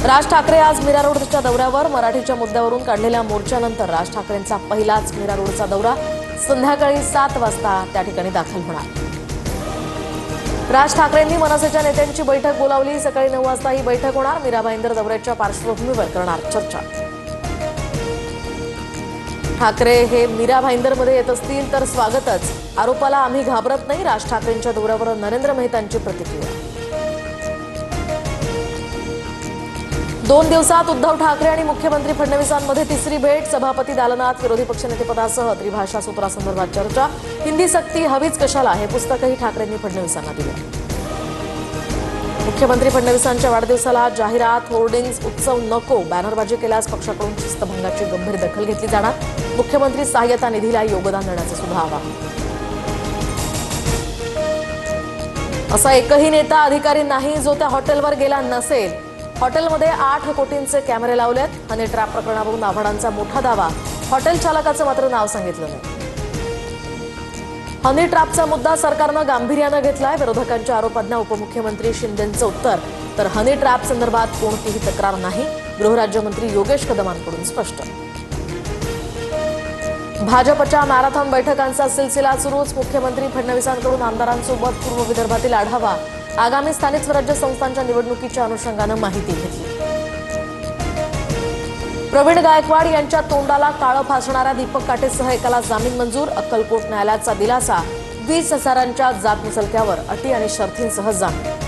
राज ठाकरे आज मीरा रोडच्या दौऱ्यावर. मराठीच्या मुद्द्यावरून काढलेल्या मोर्चानंतर राज ठाकरेंचा पहिलाच मीरा रोडचा दौरा. संध्याकाळी 7 वाजता त्या ठिकाणी दाखल होणार. राज ठाकरेंनी मनसेच्या नेत्यांची बैठक बोलावली. सकाळी 9 वाजता ही बैठक होणार. मीरा भाईंदर दौऱ्याच्या पार्श्वभूमीवर करणार चर्चा. ठाकरे हे मीरा भाईंदरमध्ये येत असतील तर स्वागतच. आरोपाला आम्ही घाबरत नाही. राज ठाकरेंच्या दौऱ्यावर नरेंद्र मेहतांची प्रतिक्रिया. 2 दिवसात उद्धव ठाकरे आणि मुख्यमंत्री फडणवीसांमध्ये तिसरी भेट. सभापती दालनात विरोधी पक्षनेतेपदासह त्रिभाषा सूत्रासंदर्भात चर्चा. हिंदी सक्ती हवीच कशाला हे पुस्तकही ठाकरेंनी फडणवीसांना दिलं. मुख्यमंत्री फडणवीसांच्या वाढदिवसाला जाहिरात, होर्डिंग्ज, उत्सव नको. बॅनरबाजी केल्यास पक्षाकडून शिस्तभंगाची गंभीर दखल घेतली जाणार. मुख्यमंत्री सहाय्यता निधीला योगदान देण्याचं सुद्धा आवाहन. असा एकही नेता अधिकारी नाही जो त्या हॉटेलवर गेला नसेल. हॉटेलमध्ये 8 कोटींचे कॅमेरे लावलेत. हनी ट्रॅप प्रकरणावरून आव्हाडांचा मोठा दावा. हॉटेल चालकाचं मात्र नाव सांगितलं नाही. हनी ट्रॅपचा मुद्दा सरकारनं गांभीर्यानं घेतलाय. विरोधकांच्या आरोपांना उपमुख्यमंत्री शिंदेंचं उत्तर. तर हनी ट्रॅप संदर्भात कोणतीही तक्रार नाही. गृहराज्यमंत्री योगेश कदमांकडून स्पष्ट. भाजपच्या मॅरेथॉन बैठकांचा सिलसिला सुरूच. मुख्यमंत्री फडणवीसांकडून आमदारांसोबत पूर्व विदर्भातील आढावा. आगामी स्थानिक स्वराज्य संस्थांच्या निवडणुकीच्या अनुषंगानं माहिती घेतली. प्रवीण गायकवाड यांच्या तोंडाला काळं फासणाऱ्या दीपक काटेसह एकाला जामीन मंजूर. अक्कलकोट न्यायालयाचा दिलासा. 20,000च्या जात मुचलक्यावर अटी आणि शर्थींसह जामीन.